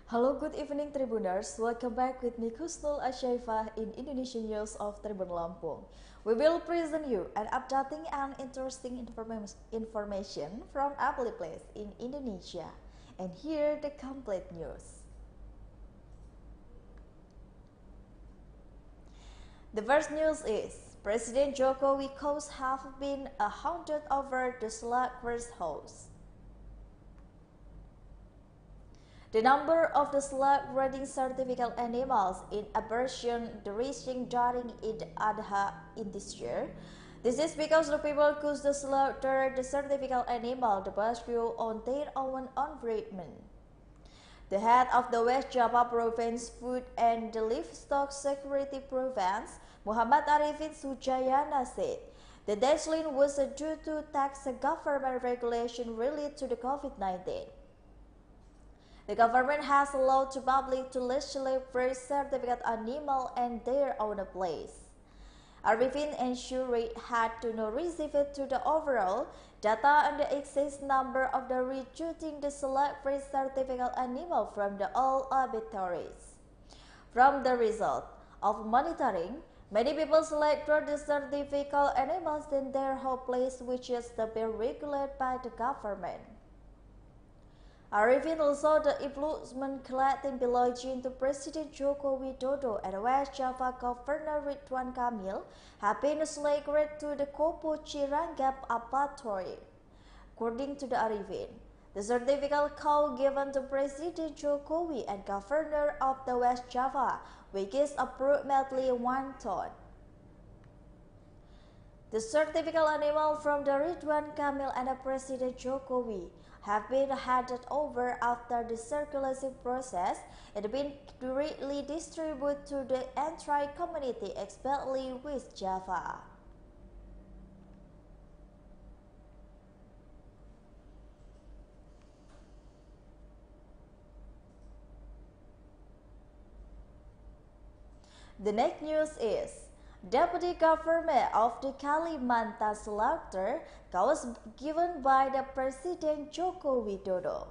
Hello, good evening Tribuners. Welcome back with me Kusnul Asyaifah in Indonesian News of Bandar Lampung. We will present you an updating and interesting information from every place in Indonesia. And here the complete news. The first news is President Jokowi costs have been hunted over the Slaughterhouse. The number of the slaughter-grading certificate animals in abortion decreasing during al-Adha in this year. This is because the people could slaughter the certificate animal the rescue on their own environment. The head of the West Java Province Food and Livestock Security Province, Muhammad Arifin Sujayana, said the deadline was due to tax government regulation related to the COVID-19. The government has allowed the public to legally free certificate animal and their own place. Arifin ensured had to not receive it to the overall data on the excess number of the reducing the select free certificate animal from the all abattoirs. From the result of monitoring, many people selected the certificate animals in their whole place, which is to be regulated by the government. Arifin also the influence collecting belonging to President Joko Widodo and West Java Governor Ridwan Kamil have been selected to the Kopo Cirangap abattoir. According to the Arifin, the certificate cow given to President Jokowi and Governor of the West Java weighs approximately 1 ton. The certificate animal from the Ridwan Kamil and the President Jokowi have been handed over after the circulation process and been directly distributed to the entire community, especially West Java. The next news is Deputy Governor of the Kalimantan slaughter was given by the President Joko Widodo.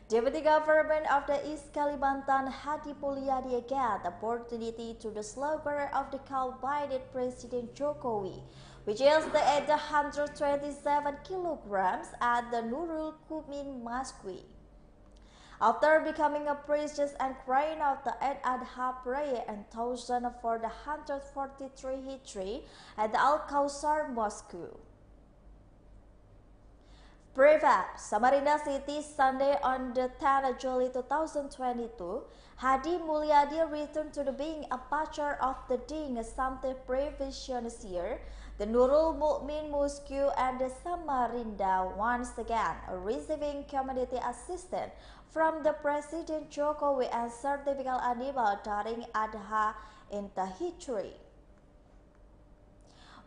Deputy Governor of the East Kalimantan Hadi Mulyadi got the opportunity to the slaughter of the cow by the President Jokowi, which is the 827 kilograms at the Nurul Mukminin Mosque. After becoming a priestess and crying out the al-Adha prayer in 1443 Hijri at the Al-Kausar Mosque. Prefect, Samarinda City, Sunday on the 10th of July 2022, Hadi Mulyadi returned to the being a patron of the Ding Samte previous year, the Nurul Mukminin Mosque and the Samarinda once again receiving community assistance from the President Jokowi and certificate animal during Adha in the Hijri.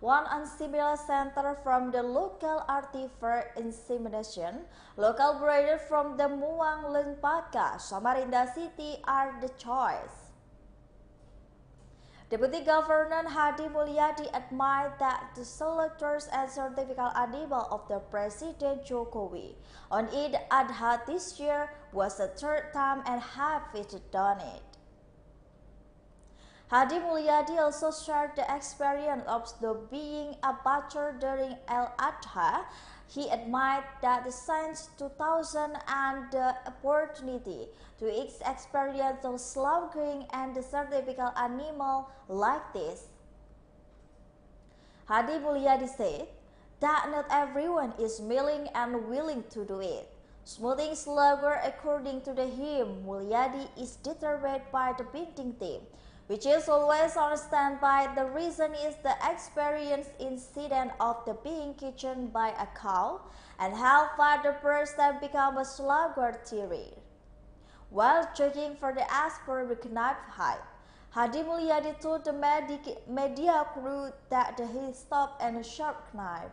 One unsimilar center from the local artifact insemination, local breeder from the Muang Lenpaka, Samarinda City are the choice. Deputy Governor Hadi Mulyadi admired that the selectors and certificate animal of the President Jokowi on Eid Adha this year was the third time and have done it. Hadi Mulyadi also shared the experience of being a butcher during al-Adha. He admired that since 2000 and the opportunity to experience of slaughtering and the certificate animal like this. Hadi Mulyadi said that not everyone is willing and willing to do it. Smoothing slaughter, according to the hymn, Mulyadi is determined by the painting team, which is always on standby. The reason is the experience incident of the being kitchen by a cow and how far the person become a slaughter theory. While checking for the aspect knife height, Hadi Mulyadi told the media crew that he stopped and a sharp knife.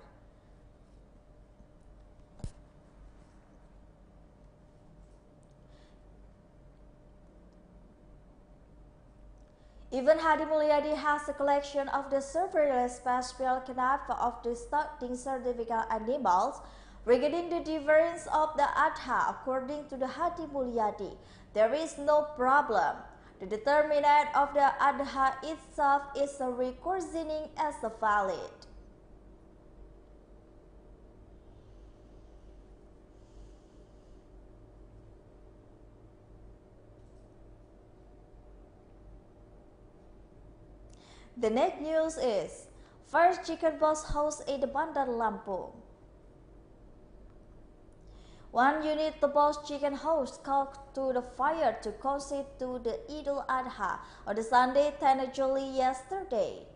Even Hadi Mulyadi has a collection of the several special knives of the starting certificate animals Regarding the difference of the Adha, according to the Hadi Mulyadi, there is no problem. The determinant of the Adha itself is reconnaissing as valid. The next news is first chicken box house in the Bandar Lampung. One unit the box chicken house caught to the fire to coincide to the al-Adha on the Sunday 10 July yesterday.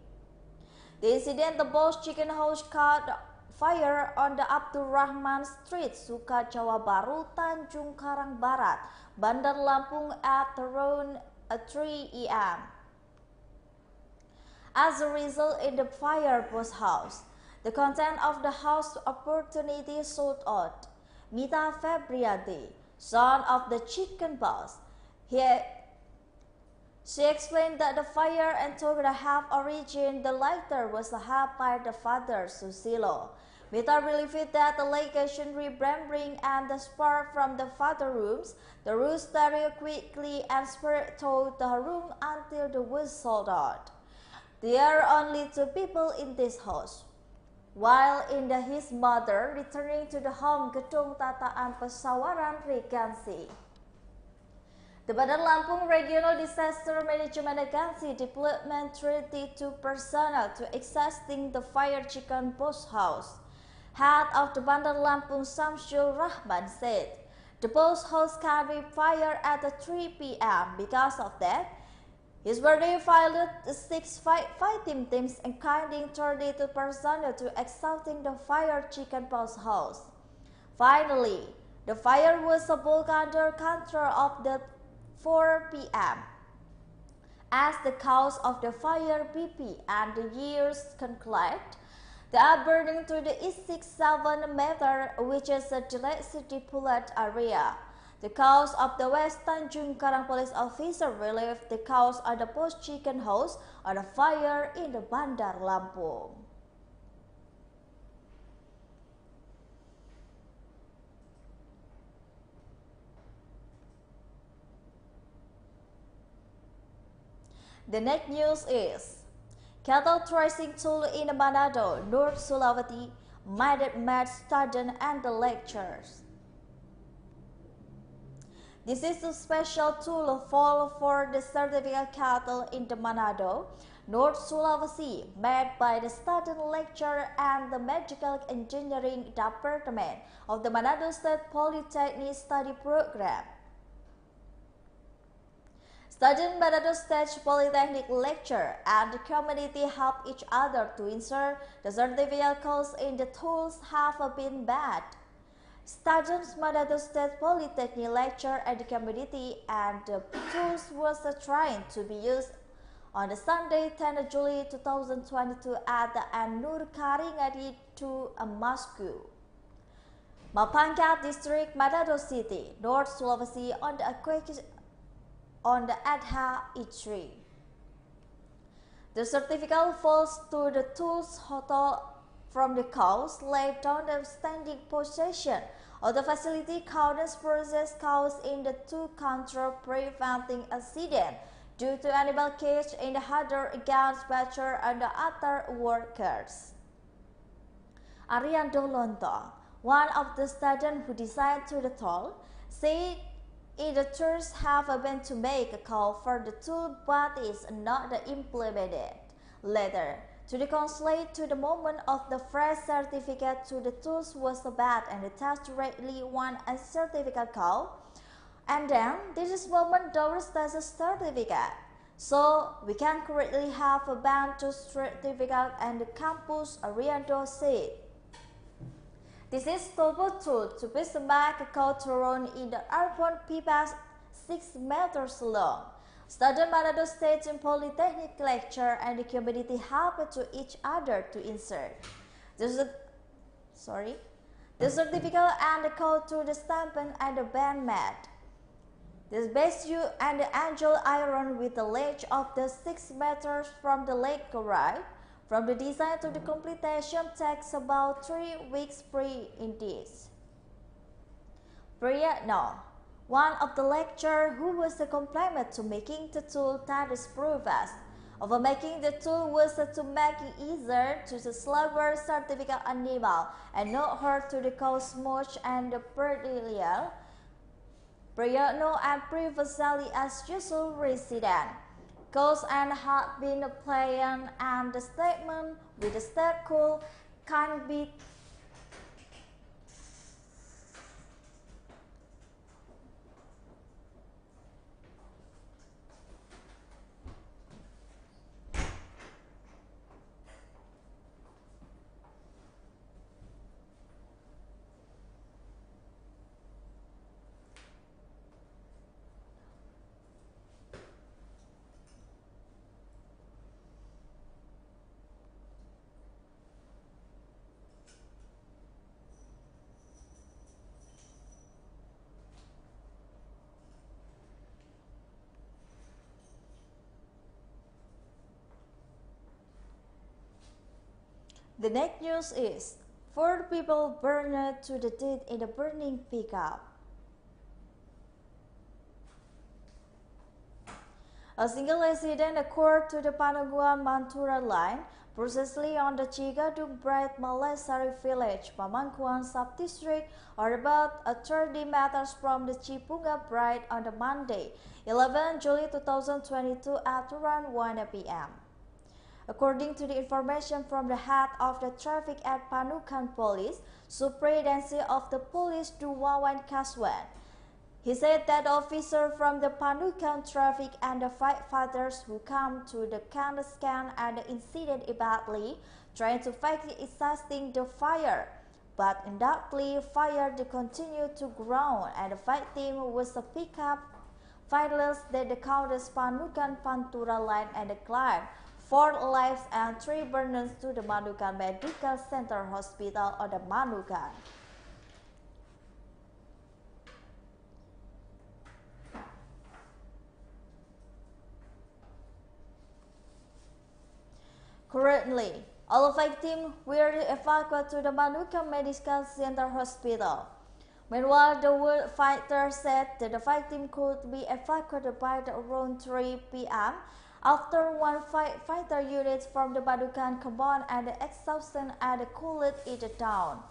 The incident, the box chicken house caught fire on the Abdul Rahman Street, Sukajawa, Tanjungkarang Barat, Bandar Lampung at around 3 a.m. As a result, in the fire box house, the content of the house opportunity sold out. Mita Febriadi, son of the chicken boss, she explained that the fire and told the half origin the lighter was helped by the father Susilo. Mita believed that the location remembering and the spark from the father rooms, the roof started quickly and spread to the room until the wood sold out. There are only 2 people in this house. While his mother returning to the home Gedung Tataan Pesawaran Regency. The Bandar Lampung Regional Disaster Management Agency deployment 32 personnel to exhausting the fire chicken box house. Head of the Bandar Lampung Samsul Rahman said, the box house can be fired at 3 p.m. Because of that, his body filed 6 fighting teams including 32 personnel to exhausting the fire chicken box house. Finally, the fire was brought under control of the 4 p.m. As the cause of the fire BP and the years concluded, they are burning to the East 7 meter, which is a electricity deployed area. The cause of the West Tanjungkarang police officer relieved the cause of the post chicken house on a fire in the Bandar Lampung. The next news is cattle tracing tool in Manado, North Sulawesi, met students and the lecturers. This is a special tool for the certificate cattle in the Manado, North Sulawesi, made by the student lecturer and the Medical Engineering Department of the Manado State Polytechnic Study Program. Student Manado State Polytechnic lecturer and the community help each other to ensure the certificate course in the tools have been bad. Students Manado State Polytechnic lecture at the community and the tools was trying to be used on the Sunday 10 July 2022 at the Tanjungkarang Mosque, Mapangkat District, Manado City, North Sulawesi on the Adha E3. The certificate falls to the tools hotel from the coast laid down the standing possession of the facility counts process caused in the 2 control preventing accident due to animal cage in the harder against butcher and the other workers. Ariando Lonto, one of the students who designed to the tool, said the tools have been to make a call for the tool but is not implemented. Later, to reconcile to the moment of the fresh certificate to the tools was bad and the test directly won a certificate call. And then this is moment doors test certificate. So we can correctly have a band to certificate and the campus Ariando said. This is turbo tool to be make a code to run in the urban pipas 6 meters long. Student Manado State and Polytechnic lecture and the community help to each other to insert the certificate and the code to the stamping and the band mat. This base you and the angel iron with the ledge of the 6 meters from the lake right From the design to the completion takes about 3 weeks pre-indeed. Priyatno, one of the lecturers who was the complement to making the tool that is purpose of making the tool was to make it easier to the slaughter certificate animal and not hurt to the cosmos and the perennial. Priyatno and previously as usual resident. Cause and had been a plan and the statement with the step cool can be The next news is 4 people burned to the death in a burning pickup. A single accident occurred to the Pananguan-Mantura line, precisely on the Cigadung Bright Malesari village, Pamangkuan sub-district, or about 30 meters from the Cipunga Bright on the Monday, 11 July 2022 at around 1 p.m. According to the information from the head of the traffic at Panukan Police, Superintendency of the Police Duwawan Kaswan, he said that officers from the Panukan traffic and the firefighters who come to the scan and the incident immediately trying to fight exhausting the fire, but undoubtedly fire continued to grow and the fight team was a pickup fighters that the counters Panukan Pantura line and the climb 4 lives and 3 burners to the Manukan Medical Center Hospital on the Manukan. Currently, all victims were evacuated to the Manukan Medical Center Hospital. Meanwhile, the fighter said that the victim could be evacuated by around 3 p.m. after one fighter unit from the Manukan compound and the exhaustion and cooled it down.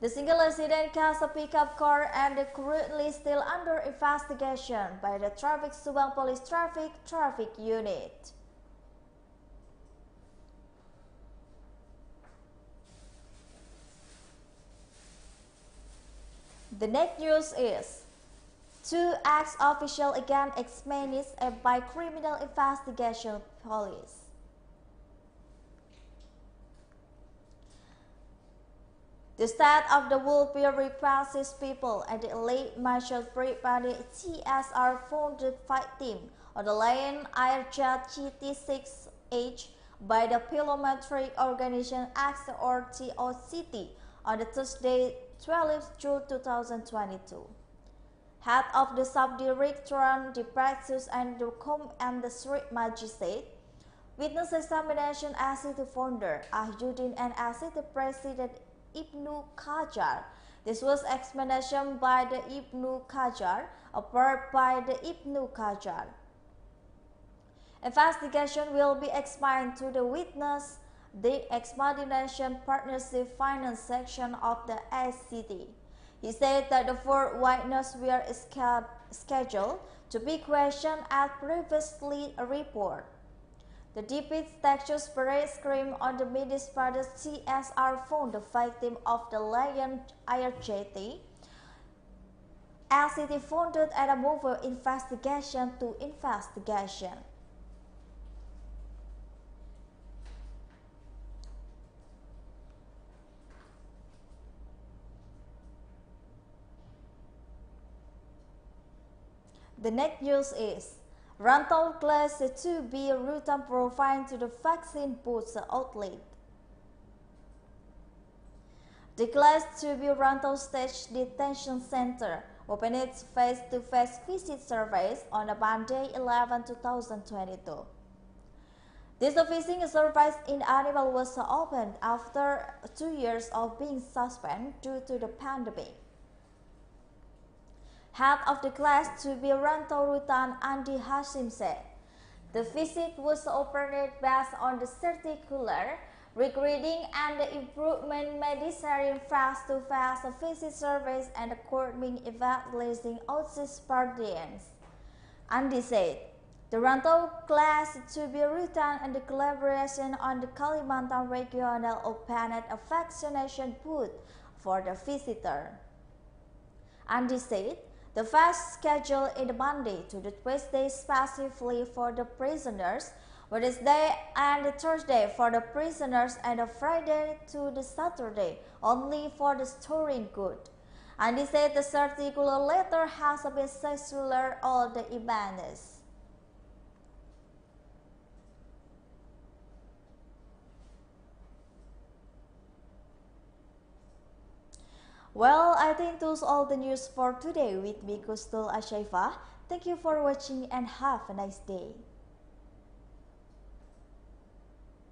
The single accident caused a pickup car and currently still under investigation by the Traffic Subang Police Traffic Unit. The next news is 2 ex-officials again examined by Criminal Investigation Police. The state of the welfare requires people and the elite martial brigade TSR founded fight team on the land Airjet GT6H by the Parliamentary Organization Act or TOCT on the Thursday 12 June 2022. Head of the Subdirectorate, the Practice and the Com and the Street Magistrate, Witness Examination as the founder, Ahyuddin and as the President Ibnu Qajar. This was explanation by the Ibnu Qajar, approved by the Ibnu Qajar. Investigation will be explained to the witness, the Expedition Partnership Finance section of the SCT. He said that the 4 witnesses were scheduled to be questioned as previously reported. The Deputy Texas Parade scream on the Minister CSR found the victim of the Lion Airjet SCT founded and a move investigation to investigation. The next news is rental class to be return provided to the vaccine booth outlet. The class to be rental stage detention center opened its face-to-face visit service on Monday 11, 2022. This fishing service in animal was opened after 2 years of being suspended due to the pandemic. Head of the class to be Ranto Rutan Andi Hashim said, the visit was opened based on the circular regrading and the improvement medicine face-to-face visit service and the courting evaluating outreach parties. Andi said, the Ranto class to be written and the collaboration on the Kalimantan regional opened a vaccination booth for the visitor. Andi said, the fast schedule in the Monday to the Tuesday specifically for the prisoners, Wednesday and Thursday for the prisoners, and the Friday to the Saturday only for the storing good. And he said the circular letter has been circular all the events. Well, I think those all the news for today with me, Kustul Ashaifa. Thank you for watching and have a nice day.